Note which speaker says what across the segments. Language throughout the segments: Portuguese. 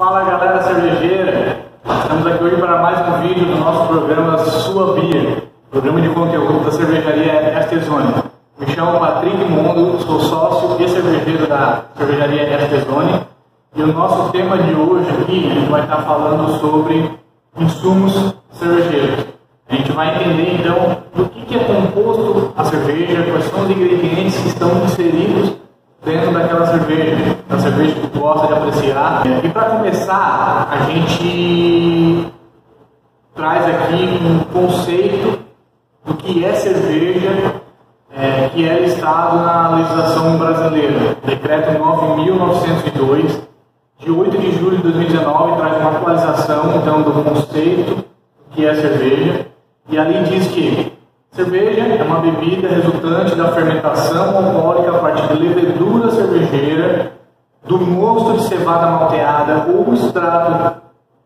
Speaker 1: Fala galera cervejeira, estamos aqui hoje para mais um vídeo do nosso programa Sua Bia, programa de conteúdo da cervejaria Estezoni. Me chamo Patrick Mondo, sou sócio e cervejeiro da cervejaria Estezoni e o nosso tema de hoje aqui, a gente vai estar falando sobre insumos cervejeiros. A gente vai entender então do que é composto a cerveja, quais são os ingredientes que estão inseridos dentro daquela cerveja, da cerveja que tu gosta de apreciar. E para começar, a gente traz aqui um conceito do que é cerveja, que é listado na legislação brasileira. Decreto 9.902, de 8 de julho de 2019, traz uma atualização então, do conceito do que é cerveja. E ali diz que cerveja é uma bebida resultante da fermentação alcoólica a partir de levedura cervejeira, do mosto de cevada malteada ou extrato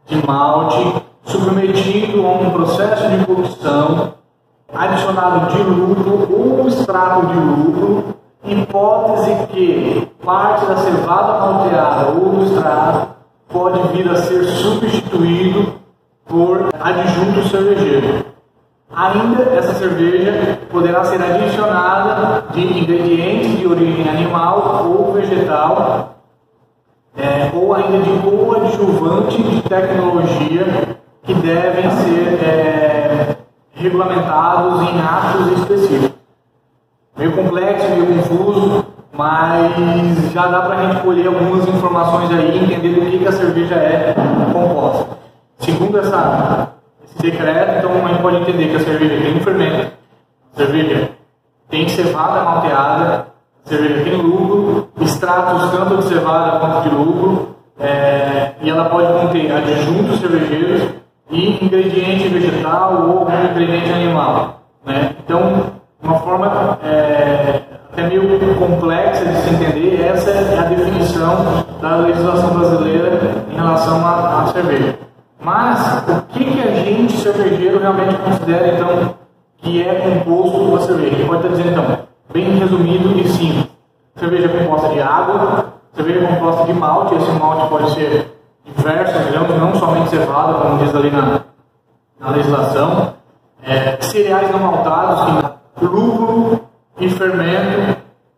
Speaker 1: de malte, submetido a um processo de combustão, adicionado de lúpulo ou extrato de lúpulo, hipótese que parte da cevada malteada ou do extrato pode vir a ser substituído por adjunto cervejeiro. Ainda, essa cerveja poderá ser adicionada de ingredientes de origem animal ou vegetal, ou ainda de coadjuvante de tecnologia que devem ser regulamentados em atos específicos. Meio complexo, meio confuso, mas já dá para a gente colher algumas informações aí e entender do que a cerveja é composta. Segundo esse decreto, então a gente pode entender que a cerveja tem um fermento, a cerveja tem cevada malteada, a cerveja tem lúpulo, extratos tanto de cevada quanto de lúpulo, e ela pode conter adjuntos cervejeiros e ingrediente vegetal ou algum ingrediente animal, né? Então, uma forma até meio complexa de se entender, essa é a definição da legislação brasileira em relação à cerveja. Mas, o que a gente, cervejeiro, realmente considera, então, que é composto da cerveja? Pode estar dizendo, então, bem resumido e simples. Cerveja composta de água, cerveja composta de malte, esse malte pode ser diversos grãos, não somente cevada, como diz ali na legislação. Cereais não maltados, lúpulo e fermento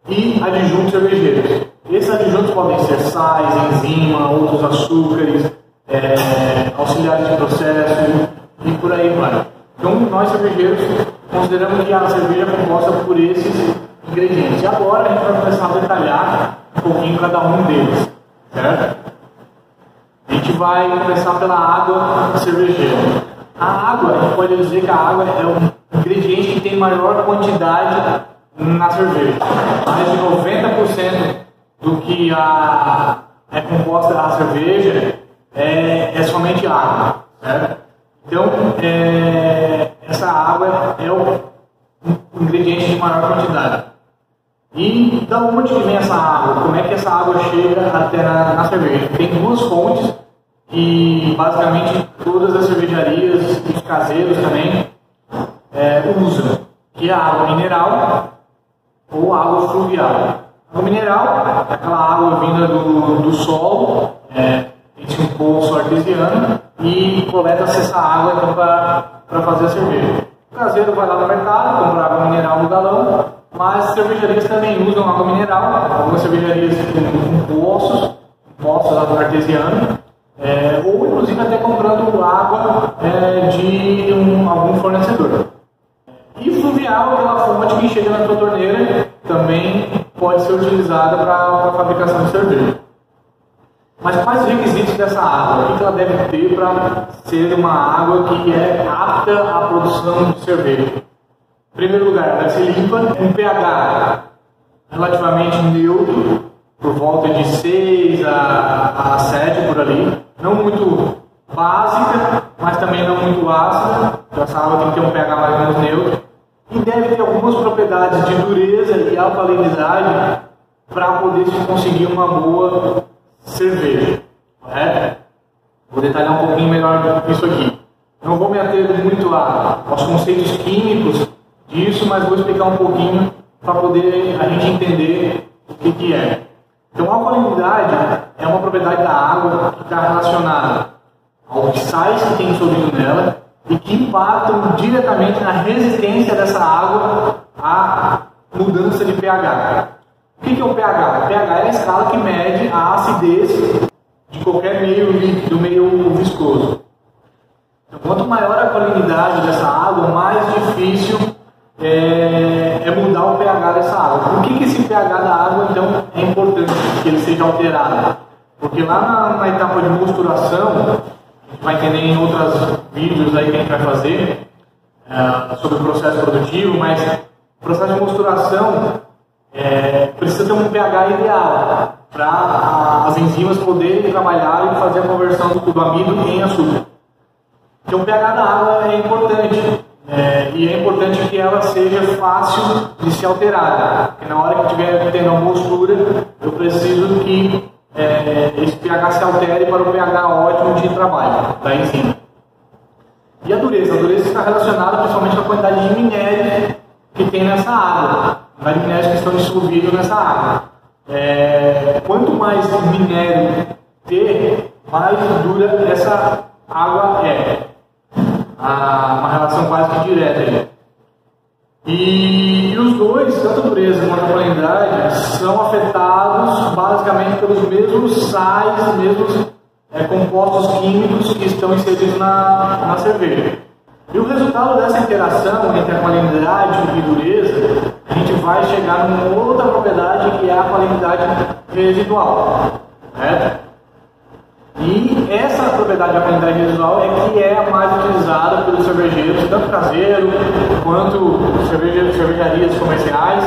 Speaker 1: e adjuntos cervejeiros. Esses adjuntos podem ser sais, enzima, outros açúcares, auxiliares de processo e por aí vai. Então, nós cervejeiros consideramos que a cerveja é composta por esses ingredientes. E agora a gente vai começar a detalhar um pouquinho cada um deles, certo? A gente vai começar pela água cervejeira. A água, a gente pode dizer que a água é um ingrediente que tem maior quantidade na cerveja. Mais de 90% do que é composta a cerveja é somente água, certo? Então, essa água é o ingrediente de maior quantidade. E da onde vem essa água? Como é que essa água chega até na cerveja? Tem duas fontes que basicamente todas as cervejarias, os caseiros também, usam, que é a água mineral ou água fluvial. A água mineral é aquela água vinda do solo, existe um poço artesiano e coleta-se essa água então, para fazer a cerveja. O caseiro vai lá no mercado, compra água mineral no galão, mas cervejarias também usam água mineral, algumas cervejarias com poços artesianos, ou inclusive até comprando água de algum fornecedor. E fluvial é aquela fonte que chega na tua torneira, também pode ser utilizada para a fabricação de cerveja. Mas quais os requisitos dessa água? O que ela deve ter para ser uma água que é apta à produção de cerveja? Em primeiro lugar, deve ser limpa, um pH relativamente neutro, por volta de 6 a 7 por ali. Não muito básica, mas também não muito ácida. Então essa água tem que ter um pH mais ou menos neutro. E deve ter algumas propriedades de dureza e alcalinidade para poder se conseguir uma boa cerveja, correto? Vou detalhar um pouquinho melhor isso aqui. Não vou me ater muito aos conceitos químicos disso, mas vou explicar um pouquinho para poder a gente entender o que é. Então, a alcalinidade é uma propriedade da água que está relacionada aos sais que tem dissolvido nela e que impactam diretamente na resistência dessa água à mudança de pH. O que é o pH? O pH é a escala que mede a acidez de qualquer meio líquido, meio viscoso. Então, quanto maior a alcalinidade dessa água, mais difícil é mudar o pH dessa água. Por que esse pH da água, então, é importante que ele seja alterado? Porque lá na etapa de mosturação, a gente vai entender em outros vídeos aí que a gente vai fazer sobre o processo produtivo, mas o processo de mosturação precisa ter um pH ideal para as enzimas poderem trabalhar e fazer a conversão do amido em açúcar. Então o pH da água é importante, e é importante que ela seja fácil de se alterar, porque na hora que estiver tendo a mostura, eu preciso que esse pH se altere para o pH ótimo de trabalho da enzima. E a dureza? A dureza está relacionada principalmente com a quantidade de minério que tem nessa água, mais minérios que estão dissolvidos nessa água. Quanto mais minério ter, mais dura essa água é. Uma relação quase que direta aí. E os dois, tanto a dureza quanto a alcalinidade, são afetados basicamente pelos mesmos sais, mesmos compostos químicos que estão inseridos na cerveja. E o resultado dessa interação entre a alcalinidade e a dureza, a gente vai chegar numa outra propriedade que é a alcalinidade residual. Certo? E essa propriedade de alcalinidade residual é que é a mais utilizada pelos cervejeiros, tanto caseiro quanto cervejarias comerciais,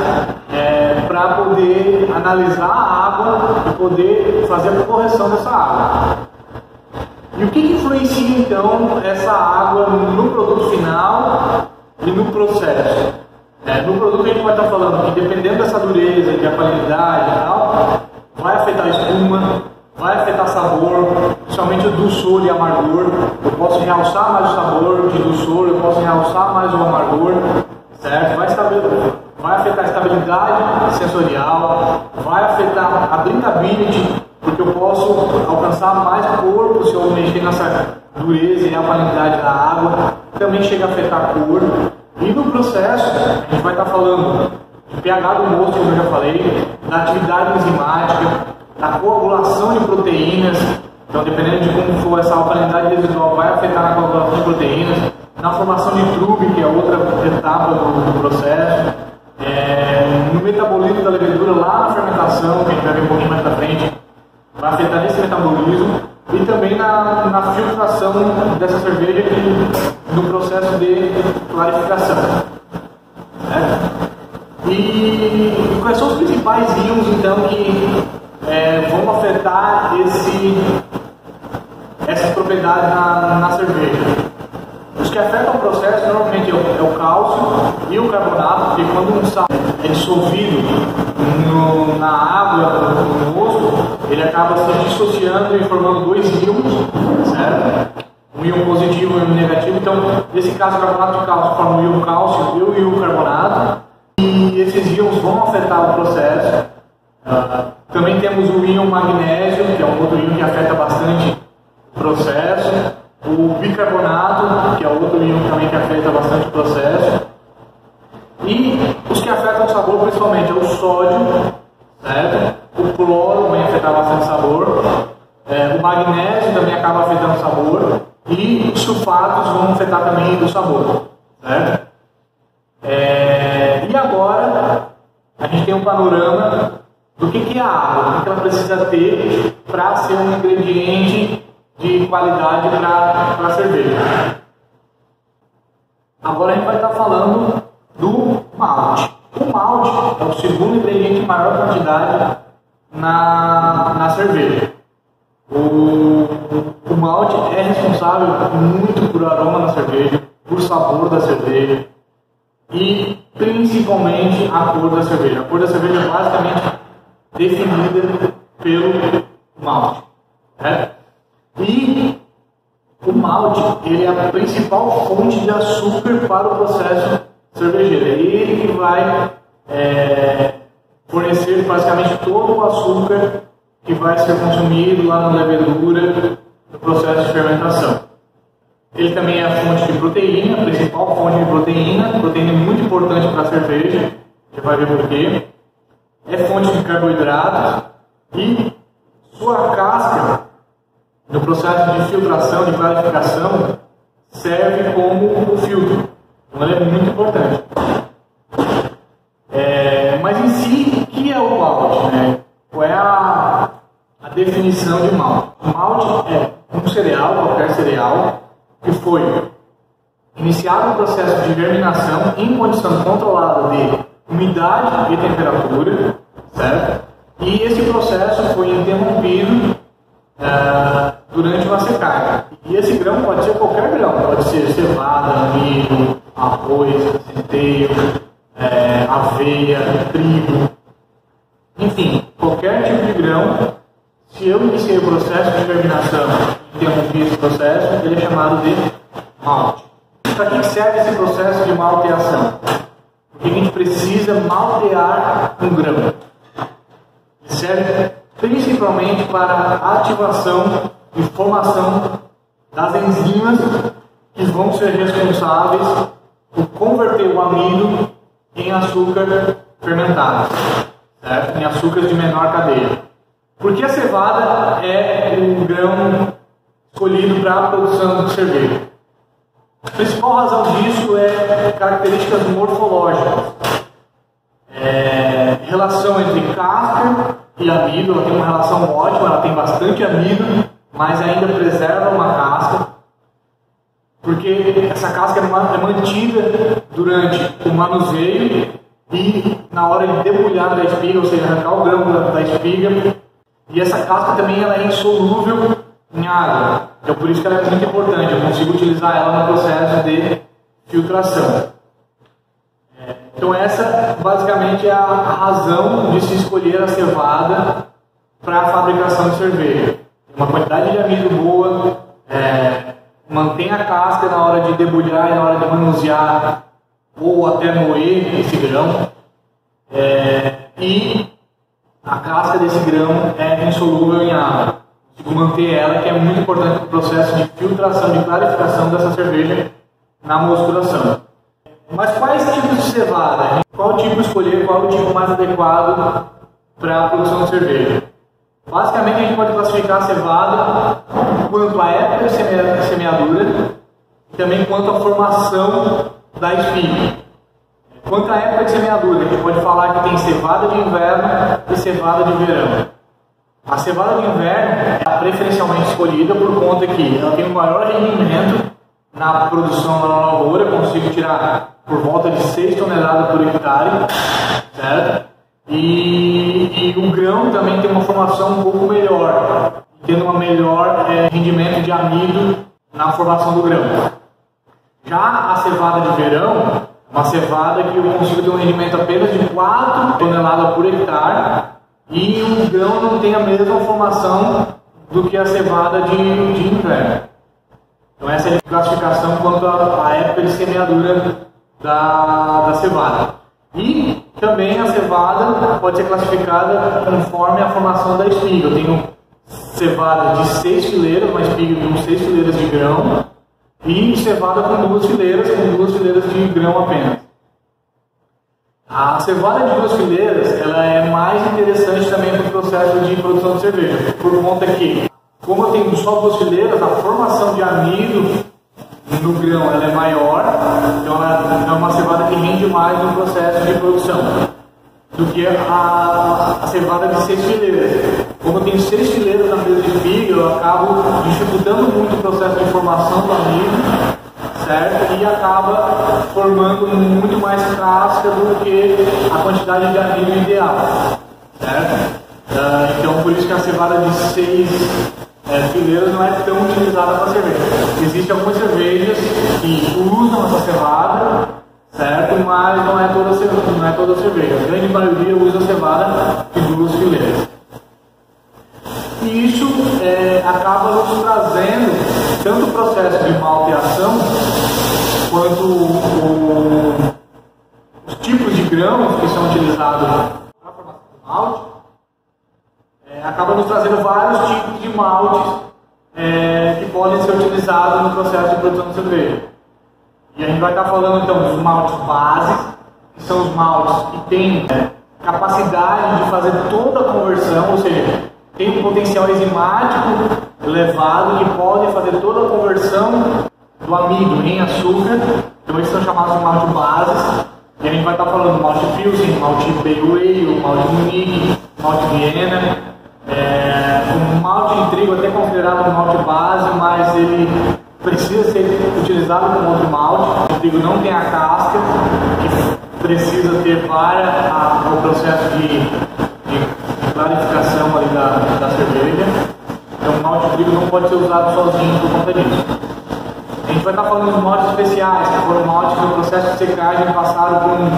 Speaker 1: para poder analisar a água e poder fazer a correção dessa água. E o que influencia então essa água no produto final e no processo? No produto a gente vai estar falando que dependendo dessa dureza, de alcalinidade e tal, vai afetar a espuma, vai afetar sabor, principalmente o dulçor e amargor. Eu posso realçar mais o sabor de dulçor, eu posso realçar mais o amargor, certo? Vai afetar a estabilidade sensorial, vai afetar a drinkability, porque eu posso alcançar mais corpo se eu mexer nessa dureza e alcalinidade da água. Também chega a afetar a cor. E no processo, a gente vai estar falando de pH do mosto, como eu já falei, da atividade enzimática, da coagulação de proteínas. Então, dependendo de como for essa alcalinidade residual, vai afetar na coagulação de proteínas, na formação de trube, que é outra etapa do processo, no metabolismo da levedura, lá na fermentação, que a gente vai ver um pouquinho mais para frente, vai afetar nesse metabolismo, e também na filtração dessa cerveja no processo de clarificação. E quais são os principais íons, então, que vão afetar essa propriedade na cerveja? Os que afetam o processo normalmente é o cálcio e o carbonato, porque quando um sal é dissolvido na água, no mosto, ele acaba se dissociando e formando dois íons, certo? Um íon positivo e um negativo. Então, nesse caso, o carbonato de cálcio forma o íon cálcio e o íon carbonato, e esses íons vão afetar o processo. Também temos o íon magnésio, que é um outro íon que afeta bastante o processo. O bicarbonato, que é outro íon também que afeta bastante o processo. E os que afetam o sabor, principalmente, é o sódio, certo? O cloro vai afetar bastante o sabor. O magnésio também acaba afetando o sabor. E os sulfatos vão afetar também o sabor, certo? E agora, a gente tem um panorama do que é a água, o que ela precisa ter para ser um ingrediente de qualidade para a cerveja. Agora a gente vai estar falando do malte. O malte é o segundo ingrediente em maior quantidade na cerveja. O malte é responsável muito por aroma na cerveja, por sabor da cerveja e principalmente a cor da cerveja. A cor da cerveja é basicamente definida pelo malte. E o malte ele é a principal fonte de açúcar para o processo cervejeiro. É ele que vai fornecer basicamente todo o açúcar que vai ser consumido lá na levedura no processo de fermentação. Ele também é a fonte de proteína, a principal fonte de proteína muito importante para a cerveja, você vai ver por quê. É fonte de carboidratos e sua casca, no processo de filtração, de clarificação, serve como filtro. Então ele é muito importante. Mas em si, o que é o malte, né? Qual é a definição de malte? O malte é um cereal, qualquer cereal, que foi iniciado o processo de germinação em condição controlada de umidade e temperatura, certo? E esse processo foi interrompido durante uma secagem. E esse grão pode ser qualquer grão, pode ser cevada, milho, arroz, centeio, aveia, trigo, enfim, qualquer tipo de grão. Se eu iniciei o processo de germinação e interrompi esse processo, ele é chamado de malte. Para que serve esse processo de malteação? Porque a gente precisa maltear um grão. Ele serve principalmente para a ativação e formação das enzimas que vão ser responsáveis por converter o amido em açúcar fermentado, certo? Em açúcares de menor cadeia. Por que a cevada é o grão escolhido para a produção de cerveja? A principal razão disso é características morfológicas. Relação entre casca e amido, ela tem uma relação ótima, ela tem bastante amido, mas ainda preserva uma casca, porque essa casca é mantida durante o manuseio e na hora de debulhar da espiga, ou seja, arrancar o grão da espiga. E essa casca também ela é insolúvel em água, então por isso que ela é muito importante, eu consigo utilizar ela no processo de filtração. Então essa basicamente é a razão de se escolher a cevada para a fabricação de cerveja. Uma quantidade de amido boa, mantém a casca na hora de debulhar e na hora de manusear ou até moer esse grão, e a casca desse grão é insolúvel em água. Consigo manter ela, que é muito importante para o processo de filtração, de clarificação dessa cerveja na mosturação. Mas quais tipos de cevada? Qual tipo escolher, qual o tipo mais adequado para a produção de cerveja? Basicamente a gente pode classificar a cevada quanto à época de semeadura e também quanto à formação da espiga. Quanto à época de semeadura, a gente pode falar que tem cevada de inverno e cevada de verão. A cevada de inverno é preferencialmente escolhida por conta que ela tem um maior rendimento na produção da lavoura, consigo tirar por volta de 6 toneladas por hectare, certo? E o grão também tem uma formação um pouco melhor, tendo um melhor rendimento de amido na formação do grão. Já a cevada de verão, uma cevada que eu consigo ter um rendimento apenas de 4 toneladas por hectare e o grão não tem a mesma formação do que a cevada de inverno. Então essa é a classificação quanto à época de semeadura da cevada. E também a cevada pode ser classificada conforme a formação da espiga. Eu tenho cevada de 6 fileiras, uma espiga com 6 fileiras de grão, e cevada com 2 fileiras de grão apenas. A cevada de 2 fileiras ela é mais interessante também para o processo de produção de cerveja, por conta que, como eu tenho só 2 fileiras, a formação de amido no grão ela é maior, então ela é uma cevada que rende mais no processo de produção do que a cevada de 6 fileiras. Como eu tenho 6 fileiras na mesa de espiga, eu acabo dificultando muito o processo de formação do amido, certo? E acaba formando muito mais casca do que a quantidade de amido ideal, certo? Então por isso que a cevada de 6 fileiras não é tão utilizada para cerveja. Existem algumas cervejas que usam essa cevada, certo? Mas não é toda cerveja. A grande maioria usa a cevada de 2 fileiras. E isso acaba nos trazendo tanto o processo de malteação quanto os tipos de grãos que são utilizados para a formação do malte. acaba nos trazendo vários tipos de maltes que podem ser utilizados no processo de produção de cerveja. E a gente vai estar falando então dos maltes bases, que são os maltes que têm capacidade de fazer toda a conversão, ou seja, tem um potencial enzimático elevado que pode fazer toda a conversão do amido em açúcar. Então esses são chamados de malte bases. E a gente vai estar falando do malte Pilsen, malte Pale Ale, malte Munique, malte Viena. O malte de trigo é até considerado um malte base, mas ele precisa ser utilizado como outro malte. O trigo não tem a casca que precisa ter para o processo de clarificação ali da cerveja. Então o malte de trigo não pode ser usado sozinho por conta disso. A gente vai estar falando de maltes especiais, que foram maltes que no processo de secagem passaram por um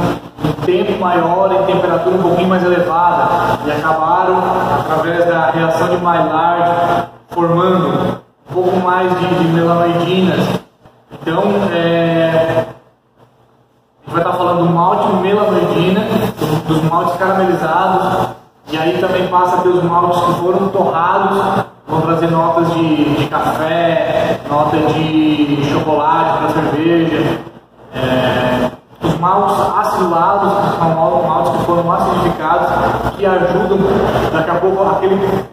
Speaker 1: tempo maior em temperatura um pouquinho mais elevada e acabaram, através da reação de Maillard, formando um pouco mais de melanoidinas. Então, a gente vai estar falando do malte melanoidina, dos maltes caramelizados, e aí também passa pelos maltes que foram torrados, vão trazer notas de café, nota de chocolate para cerveja. Os maltes acidulados, que são maltes que foram acidificados, que ajudam, daqui a pouco, aquele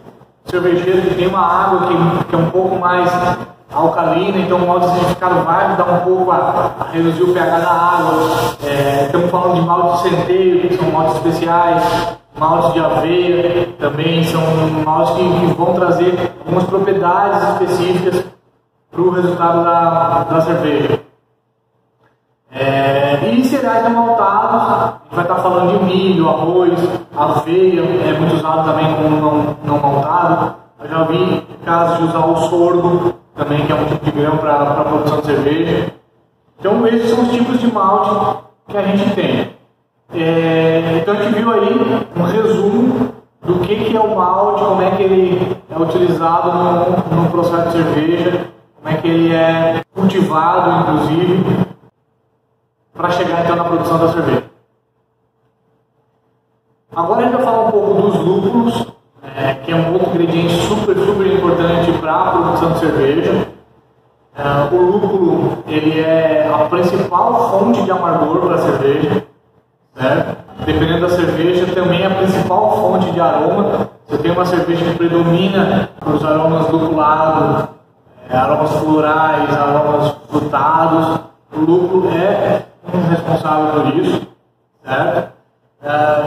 Speaker 1: cervejeiro que tem uma água que é um pouco mais alcalina, então o malte acidificado vai dar um pouco a reduzir o pH da água. Estamos falando de malte de centeio, que são maltes especiais. Maltes de aveia também são maltes que vão trazer algumas propriedades específicas para o resultado da cerveja. E cereais não maltados, a gente vai estar falando de milho, arroz, aveia, é muito usado também como não maltado. Eu já vi casos de usar o sorgo também, que é um tipo de grão para a produção de cerveja. Então esses são os tipos de malte que a gente tem. Então a gente viu aí um resumo do que é o malte, como é que ele é utilizado no processo de cerveja, como é que ele é cultivado, inclusive, para chegar então na produção da cerveja. Agora a gente vai falar um pouco dos lúpulos, que é um outro ingrediente super importante para a produção de cerveja. O lúpulo ele é a principal fonte de amargor para a cerveja. Dependendo da cerveja, também é a principal fonte de aroma. Você tem uma cerveja que predomina os aromas lupulados, aromas florais, aromas frutados. O lúpulo é um responsável por isso, certo?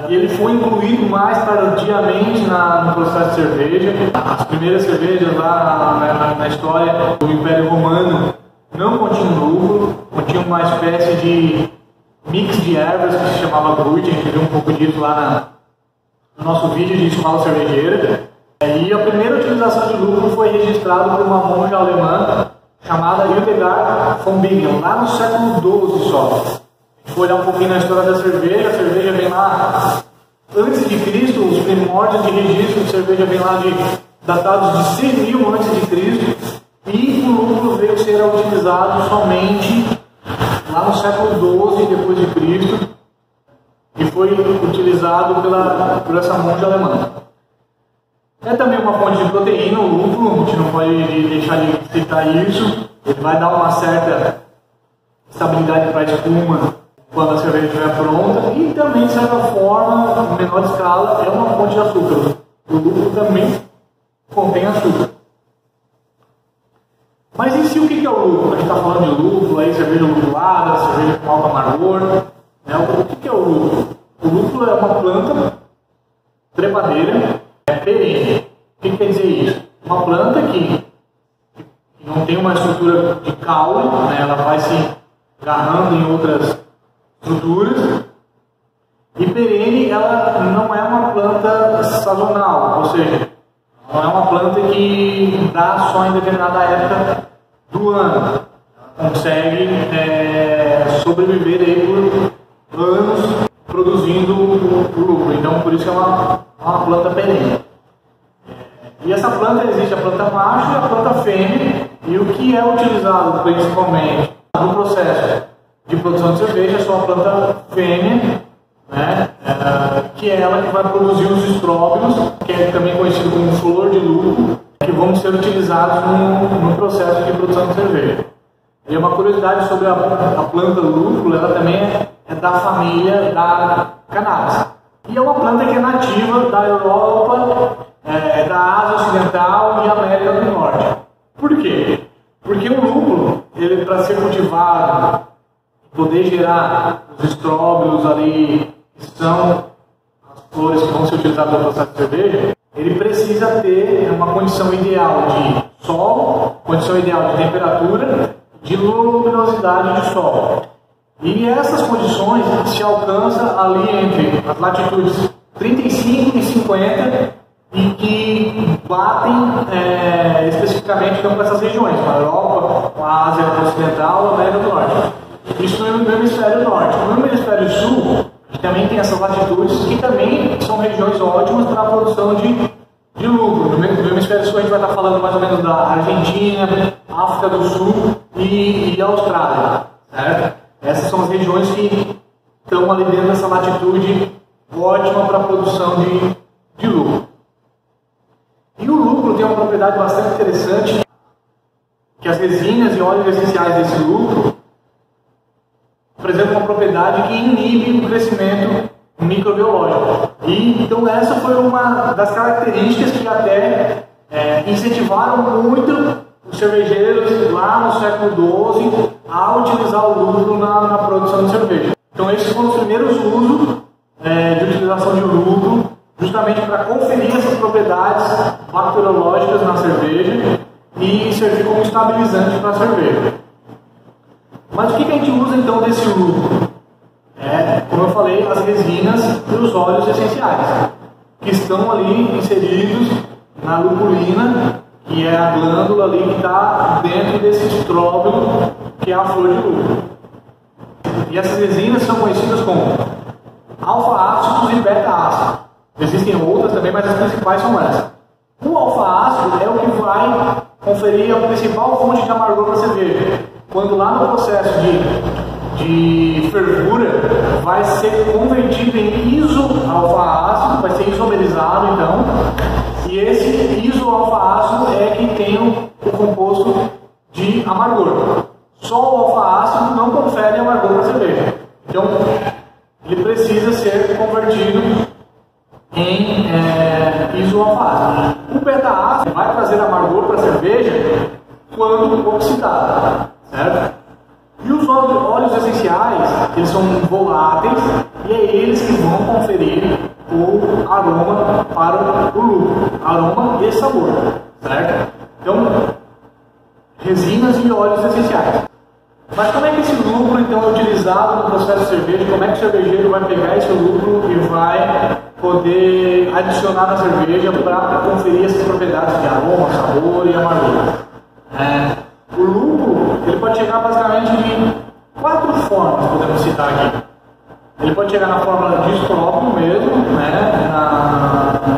Speaker 1: Ele foi incluído mais tardiamente no processo de cerveja. As primeiras cervejas lá na história do Império Romano não continham lúpulo, continham uma espécie de mix de ervas que se chamava grude. A gente viu um pouco disso lá no nosso vídeo de escola cervejeira. E a primeira utilização de lúpulo foi registrada por uma monja alemã chamada Hildegard von Bingen, lá no século XII só. Se for olhar um pouquinho na história da cerveja, a cerveja vem lá antes de Cristo, os primórdios de registro de cerveja vem lá datados de 6.000 antes de Cristo, e o lúpulo veio ser utilizado somente lá no século XII depois de Cristo, e foi utilizado por essa monja alemã. É também uma fonte de proteína, o lúpulo, a gente não pode deixar de citar isso. Ele vai dar uma certa estabilidade para a espuma quando a cerveja estiver pronta, e também, de certa forma, em menor escala, é uma fonte de açúcar. O lúpulo também contém açúcar. Mas em si, o que é o lúpulo? A gente está falando de lúpulo, aí, cerveja lupulada, cerveja com alto amargor. O que é o lúpulo? O lúpulo é uma planta trepadeira, perene. O que quer dizer isso? Uma planta que não tem uma estrutura de caule, ela vai se agarrando em outras estruturas. E perene, ela não é uma planta sazonal, ou seja, não é uma planta que dá só em determinada época do ano. Consegue sobreviver aí por anos produzindo o lúpulo. Então, por isso que é uma planta perene. E essa planta existe a planta macho e a planta fêmea. E o que é utilizado principalmente no processo de produção de cerveja é só a planta fêmea, que é ela que vai produzir os estróbilos, que é também conhecido como flor de lúpulo, que vão ser utilizados no processo de produção de cerveja. E uma curiosidade sobre a planta lúpulo, ela também é da família da cannabis. E é uma planta que é nativa da Europa, da Ásia Ocidental e América do Norte. Por quê? Porque o lúpulo, ele para ser cultivado, poder gerar os estróbilos ali, que são as flores que vão ser utilizadas no processo de cerveja, ele precisa ter uma condição ideal de sol, condição ideal de temperatura, de luminosidade de sol. E essas condições se alcançam ali entre as latitudes 35 e 50 e que batem especificamente então, para essas regiões, a Europa, a Ásia Ocidental, a América do Norte. Isso no hemisfério norte. No hemisfério sul, também tem essas latitudes que também são regiões ótimas para a produção de lúpulo. No hemisfério sul a gente vai estar falando mais ou menos da Argentina, África do Sul e Austrália, certo? Essas são as regiões que estão ali dentro dessa latitude ótima para a produção de lúpulo. E o lúpulo tem uma propriedade bastante interessante, que as resinas e óleos essenciais desse lúpulo apresentam uma propriedade que inibe o crescimento microbiológico. E, então essa foi uma das características que até incentivaram muito os cervejeiros lá no século XII a utilizar o lúpulo na produção de cerveja. Então esses foram os primeiros usos de utilização de lúpulo, justamente para conferir essas propriedades bacteriológicas na cerveja e servir como estabilizante para a cerveja. Mas o que a gente usa então desse lúpulo? Como eu falei, as resinas e os óleos essenciais, que estão ali inseridos na lupulina, que é a glândula ali que está dentro desse estróbilo, que é a flor de lúpulo. E essas resinas são conhecidas como alfa-ácidos e beta-ácidos. Existem outras também, mas as principais são essas. O alfa-ácido é o que vai conferir a principal fonte de amargor para a cerveja. Quando lá no processo de fervura vai ser convertido em iso-alfa-ácido, vai ser isomerizado então, e esse iso-alfa-ácido é que tem o composto de amargor. Só o alfa-ácido não confere amargor para a cerveja. Então, ele precisa ser convertido em iso-alfa-ácido. O beta-ácido vai trazer amargor para a cerveja quando oxidado, certo? E os óleos essenciais, eles são voláteis e é eles que vão conferir o aroma para o lúpulo, aroma e sabor, certo? Então, resinas e óleos essenciais. Mas como é que esse lúpulo então é utilizado no processo de cerveja? Como é que o cervejeiro vai pegar esse lúpulo e vai poder adicionar na cerveja para conferir essas propriedades de aroma, sabor e amargor? O lúpulo ele pode chegar basicamente de 4 formas, podemos citar aqui. Ele pode chegar na forma de estróbilo mesmo,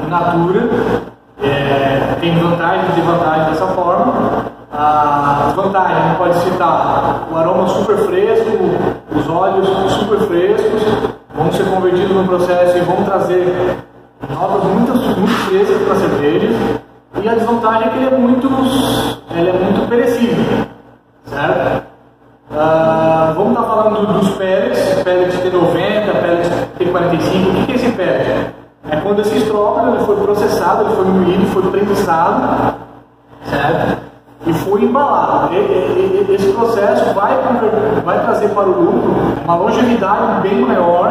Speaker 1: in natura. Tem vantagens e desvantagens dessa forma. A vantagem, a gente pode citar o aroma super fresco, os óleos super frescos, vão ser convertidos no processo e vão trazer notas muito frescas para a cerveja. E a desvantagem é que ele é muito perecível, certo? Vamos estar falando dos pellets T90, pellets T45. O que é esse pellet? É quando esse estróbilo ele foi processado, ele foi moído, foi prensado, certo? E foi embalado. Esse processo vai trazer para o lúpulo uma longevidade bem maior,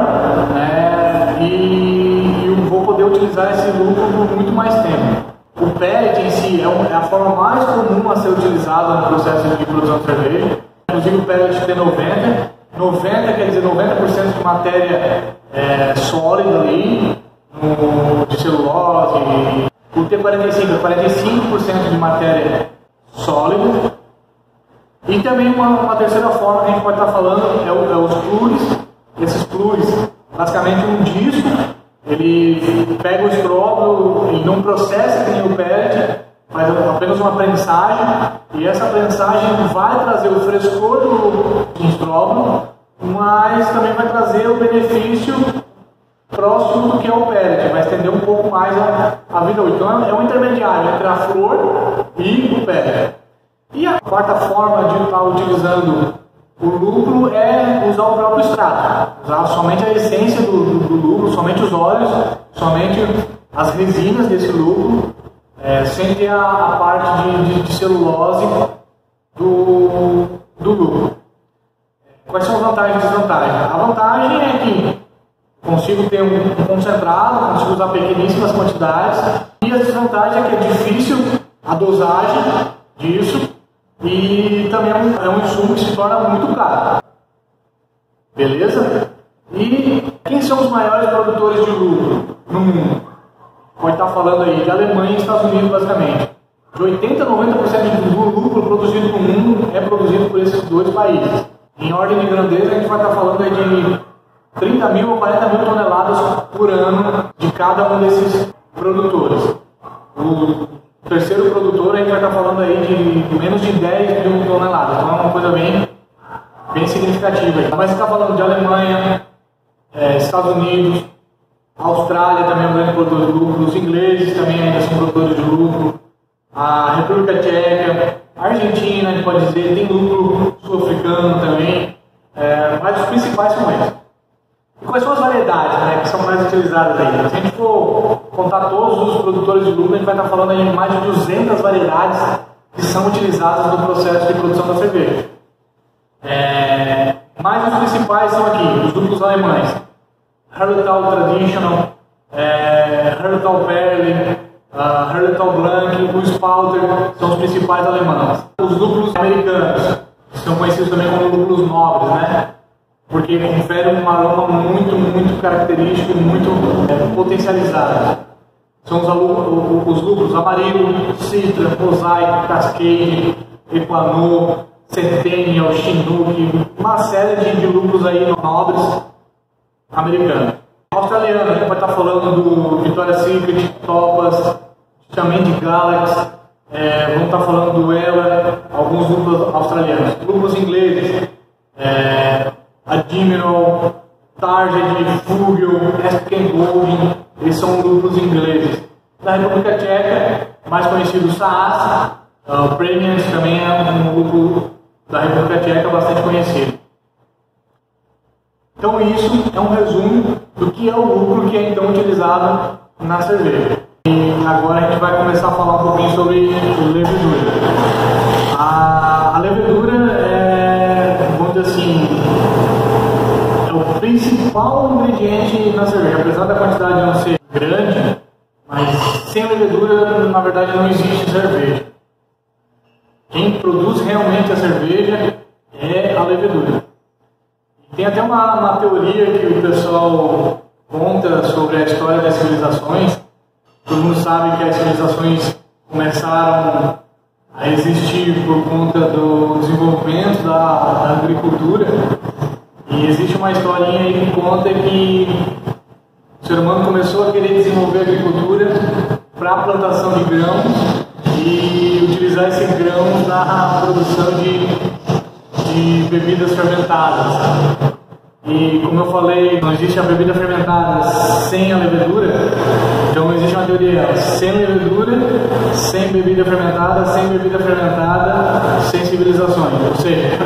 Speaker 1: e eu vou poder utilizar esse lúpulo por muito mais tempo. O pellet em si é a forma mais comum a ser utilizada no processo de produção de cerveja. Inclusive o pellet T90, 90 quer dizer 90% de matéria sólida ali, de celulose. O T45 é 45% de matéria sólida. E também uma terceira forma que a gente pode estar falando é os pluris. Esses pluris, basicamente um disco, ele pega o estróbilo, ele não processa que nem o pellet, faz apenas uma prensagem, e essa prensagem vai trazer o frescor do estróbilo, mas também vai trazer o benefício próximo do que é o pellet, vai estender um pouco mais a vida útil. Então é um intermediário entre a flor e o pellet. E a quarta forma de estar utilizando o lúpulo é usar o próprio extrato, usar somente a essência do lúpulo, somente os óleos, somente as resinas desse lúpulo, sem ter a parte de celulose do lúpulo. Quais são as vantagens e desvantagens? A vantagem é que consigo ter um concentrado, consigo usar pequeníssimas quantidades, e a desvantagem é que é difícil a dosagem disso, e também é um insumo que se torna muito caro. Beleza? E quem são os maiores produtores de lúpulo no mundo? Pode estar falando aí de Alemanha e Estados Unidos, basicamente. De 80% a 90% do lúpulo produzido no mundo é produzido por esses dois países. Em ordem de grandeza, a gente vai estar falando aí de 30 mil a 40 mil toneladas por ano de cada um desses produtores. O terceiro produtor, a gente vai estar falando aí de menos de 10 mil toneladas. Então é uma coisa bem significativa. Mas você está falando de Alemanha, Estados Unidos, Austrália também é um grande produtor de lúpulo, os ingleses também ainda são produtores de lúpulo, a República Tcheca, a Argentina, a gente pode dizer, tem lúpulo sul-africano também, mas os principais são esses. E quais são as variedades, né, que são mais utilizadas aí? Se a gente for contar todos os produtores de lúpulo, a gente vai estar falando aí de mais de 200 variedades que são utilizadas no processo de produção da cerveja. Mas os principais são aqui, os lúpulos alemães. Hallertau Traditional, Hallertau Perle, Hallertau Blanc, o Spalter são os principais alemães. Os lúpulos americanos são conhecidos também como lúpulos nobres, né? Porque conferem um aroma muito característico, muito potencializado. São os lúpulos Amarillo, Citra, Mosaic, Cascade, Equanor, Centennial, Chinook, uma série de lúpulos aí nobres americanos. Australiano, a gente vai estar falando do Victoria's Secret, Topaz, também de Galaxy, vamos estar falando do Ela, alguns lúpulos australianos. Lúpulos ingleses, Admiral, Target, Fugel, Aspen Golding, eles são lúpulos ingleses. Da República Tcheca, mais conhecido Saaz, o Premium também é um lúpulo da República Tcheca bastante conhecido. Então isso é um resumo do que é o lúpulo que é então utilizado na cerveja. E agora a gente vai começar a falar um pouquinho sobre levedura. A levedura vamos dizer assim, é o principal ingrediente na cerveja. Apesar da quantidade não ser grande, mas sem levedura, na verdade, não existe cerveja. Quem produz realmente a cerveja é a levedura. Tem até uma teoria que o pessoal conta sobre a história das civilizações. Todo mundo sabe que as civilizações começaram a existir por conta do desenvolvimento da agricultura. E existe uma historinha aí que conta que o ser humano começou a querer desenvolver a agricultura para a plantação de grãos e utilizar esse grão na produção de bebidas fermentadas. E como eu falei, não existe a bebida fermentada sem a levedura, então existe uma teoria sem levedura, sem bebida fermentada, sem civilizações. Ou seja,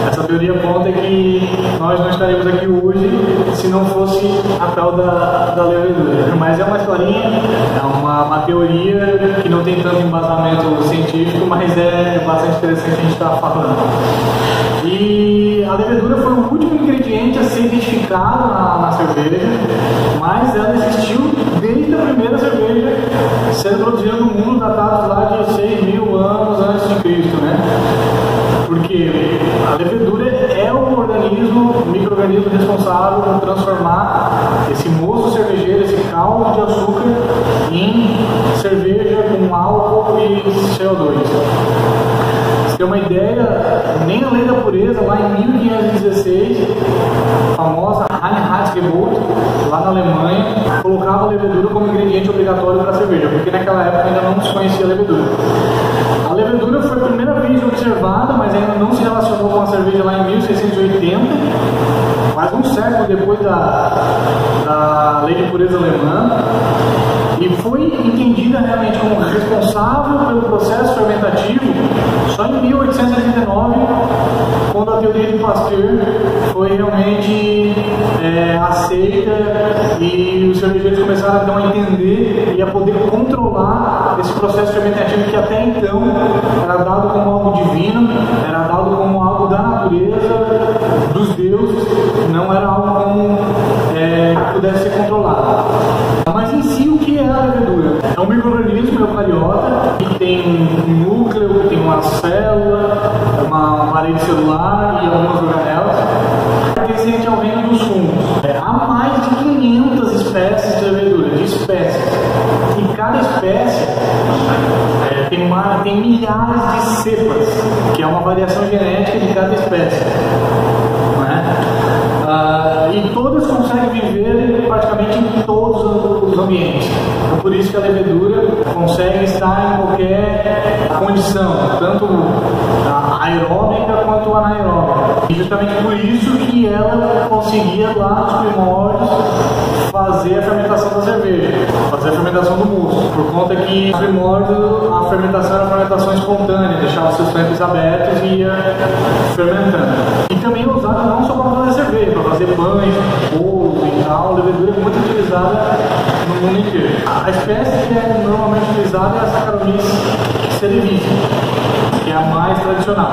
Speaker 1: essa teoria aponta que nós não estaríamos aqui hoje se não fosse a tal da levedura. Mas é uma historinha, é uma teoria que não tem tanto embasamento científico, mas é bastante interessante a gente estar falando. E a levedura foi o último ingrediente a ser identificado na cerveja, mas ela existiu desde a primeira cerveja sendo produzida no mundo, datados lá de 6.000 anos antes de Cristo, né? Porque a levedura é o micro-organismo responsável por transformar esse moço cervejeiro, esse caldo de açúcar, em cerveja com álcool e CO2. Pra ter uma ideia, nem a lei da pureza, lá em 1516, a famosa Reinheitsgebot, lá na Alemanha, colocava a levedura como ingrediente obrigatório para a cerveja, porque naquela época ainda não se conhecia a levedura. A levedura foi a primeira vez observada, mas ainda não se relacionou com a cerveja lá em 1680, quase um século depois da lei natureza alemã, e foi entendida realmente como responsável pelo processo fermentativo só em 1889, quando a teoria de Pasteur foi realmente aceita e os cervejeiros começaram então a entender e a poder controlar esse processo fermentativo que até então era dado como algo divino, era dado como algo da natureza, dos deuses, não era algo como que pudesse ser controlado. Mas em si, o que é a levedura? É um micro-organismo eucariota que tem um núcleo, que tem uma célula, uma parede celular e algumas organelas, pertencente ao reino dos fungos. Há mais de 500 espécies de levedura, de espécies. E cada espécie tem milhares de cepas, que é uma variação genética de cada espécie. E todas conseguem viver praticamente em todos os ambientes. Então, por isso que a levedura consegue estar em qualquer condição, tanto aeróbica quanto anaeróbica. E justamente por isso que ela conseguia lá nos primórdios fazer a fermentação da cerveja, fazer a fermentação do mosto, por conta que nos primórdios a fermentação era uma fermentação espontânea, deixava seus tampos abertos e ia fermentando. E também é usada não só para fazer cerveja, para fazer pães, bolos e tal. A levedura é muito utilizada no mundo inteiro. A espécie que é normalmente utilizada é a Saccharomyces cerevisiae, que é a mais tradicional.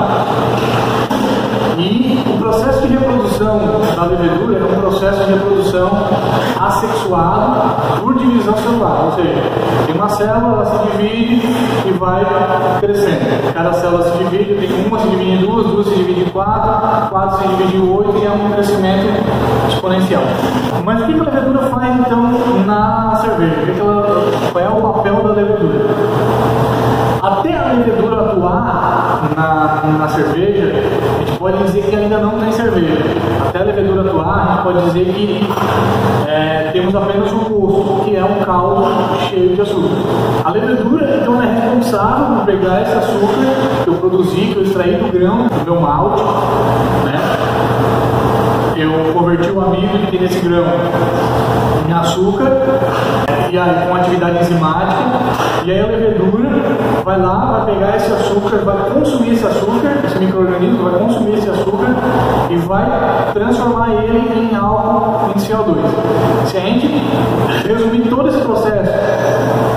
Speaker 1: E o processo de reprodução da levedura é um processo de reprodução assexuado por divisão celular, ou seja, tem uma célula, ela se divide e vai crescendo. Cada célula se divide, tem uma se divide em duas, duas se divide em quatro se divide em 8 e é um crescimento exponencial. Mas o que a levedura faz então na cerveja? Qual é o papel da levedura? Até a levedura atuar na cerveja, a gente pode dizer que ainda não tem cerveja. Até a levedura atuar, a gente pode dizer que temos apenas um mosto, que é um caldo cheio de açúcar. A levedura, então, é responsável por pegar esse açúcar que eu produzi, que eu extraí do grão, do meu malte, né? Eu converti o amido que tem nesse grão em açúcar, e aí com atividade enzimática, e aí a levedura vai lá, vai pegar esse açúcar, vai consumir esse açúcar, esse micro-organismo vai consumir esse açúcar e vai transformar ele em álcool em CO2. Se a gente resumir todo esse processo,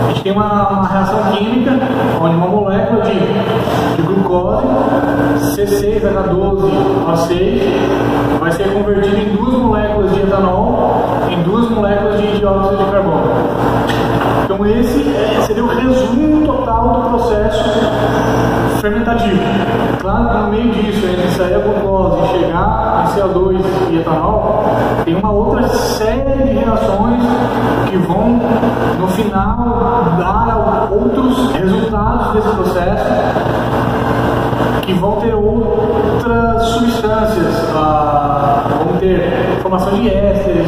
Speaker 1: a gente tem uma reação química onde uma molécula de glucose, C6H12O6, vai ser convertida em duas moléculas de etanol, em duas moléculas de dióxido de carbono. Então esse seria o resumo total do processo fermentativo. Claro que no meio disso, entre sair a glucose e chegar em CO2 e etanol, tem uma outra série de reações que vão, no final, dar outros resultados desse processo, que vão ter outras substâncias, vão ter formação de ésteres,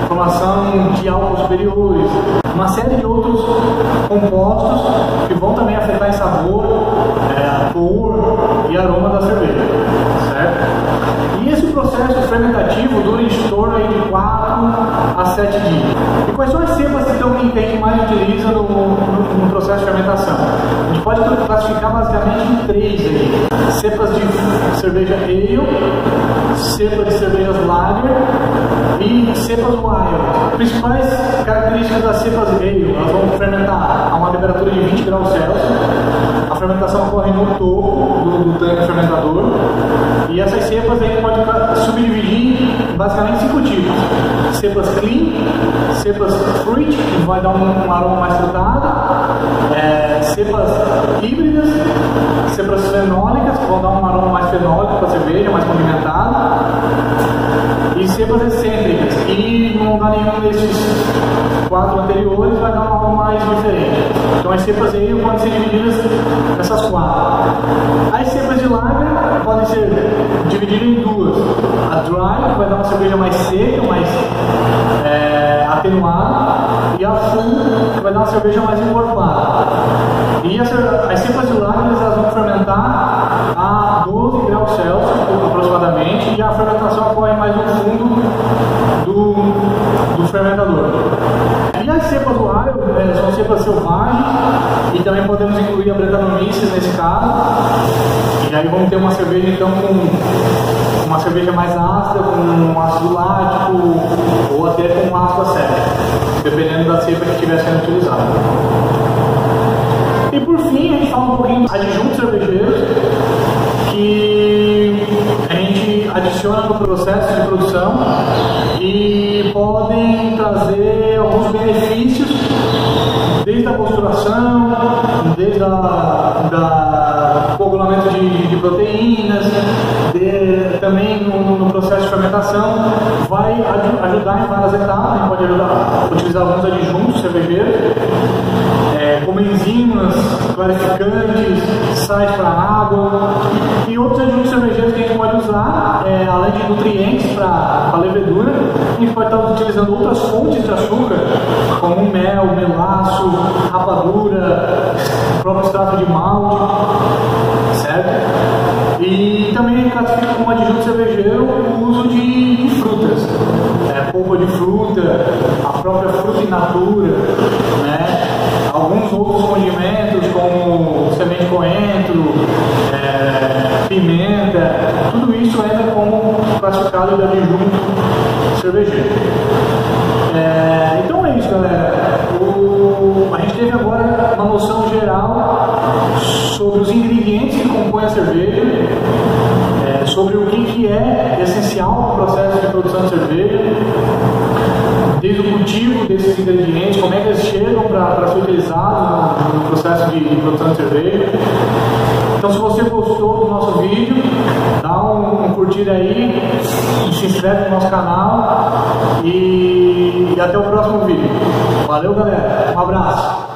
Speaker 1: formação de álcools superiores, uma série de outros compostos que vão também afetar em sabor, cor e aroma da cerveja, certo? E esse processo fermentativo dura em torno de 4 a 7 dias. E quais são as cepas então, que a gente mais utiliza no processo de fermentação? A gente pode classificar basicamente em 3 aí. Cepas de cerveja ale, cepas de cervejas lager e cepas wild. As principais características das cepas ale, elas vão fermentar a uma temperatura de 20 graus Celsius. A fermentação ocorre no topo do tanque fermentador. E essas cepas a gente pode subdividir em basicamente 5 tipos. Cepas clean, cepas fruit, que vai dar um aroma mais frutado, cepas híbridas, cepas fenólicas, que vão dar um aroma mais fenólico para a cerveja, mais condimentado, e cepas excêntricas, que não dá nenhum desses 4 anteriores, vai dar um aroma mais diferente. Então as cepas aí podem ser divididas nessas 4. As cepas de lager podem ser divididas em 2. A dry, que vai dar uma cerveja mais seca, mais atenuada, e a full, que vai dar uma cerveja mais encorpada. E as cepas de lager elas vão fermentar a 12 graus Celsius aproximadamente, e a fermentação ocorre mais no fundo do fermentador. E também podemos incluir a Brettanomyces nesse caso. E aí vamos ter uma cerveja então com uma cerveja mais ácida, com um ácido lático ou até com um ácido acético, dependendo da cepa que estiver sendo utilizada. E por fim, a gente fala um pouquinho dos adjuntos cervejeiros que a gente adiciona no processo de produção e podem trazer alguns benefícios, desde a posturação, desde o coagulamento de proteínas, também no processo de fermentação, vai ajudar em várias etapas. A gente pode utilizar alguns adjuntos cervejeiros, como enzimas, clarificantes, sais para água, e outros adjuntos cervejeiros que a gente pode usar, além de nutrientes para a levedura, a gente pode estar utilizando outras fontes de açúcar, como mel, melaço, rapadura, próprio extrato de malte, certo? E também classifica como adjunto cervejeiro o uso de frutas, polpa de fruta, a própria fruta in natura, né? Alguns outros condimentos como semente de coentro, pimenta, tudo isso entra como classificado de adjunto cervejeiro. Então é isso, galera. A gente teve agora uma noção geral sobre os ingredientes que compõem a cerveja, sobre o que é essencial no processo de produção de cerveja, desde o cultivo desses ingredientes, como é que eles chegam para ser utilizados no processo de produção de cerveja. Então, se você gostou do nosso vídeo, dá um curtir aí, se inscreve no nosso canal e até o próximo vídeo. Valeu, galera. Um abraço.